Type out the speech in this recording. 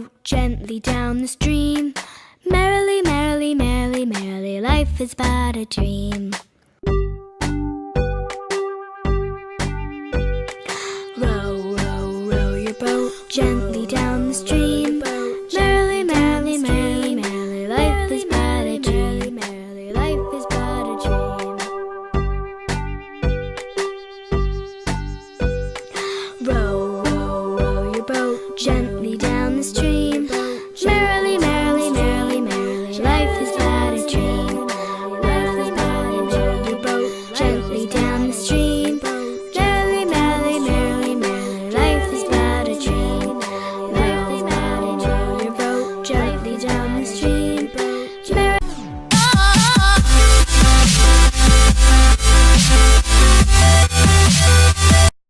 boat gently down the stream. Merrily, merrily, merrily, merrily, life is but a dream. Row, row, row your boat gently down the stream. Merrily, merrily, merrily, merrily, life is but a dream. Merrily, life is but a dream. Row, row, row your boat gently down the stream. Merrily, merrily, merrily, merrily, life is but a dream. Merrily, merrily, row your boat gently down the stream. Merrily, merrily, merrily, merrily, life is but a dream. Merrily, merrily, row your boat gently down the stream.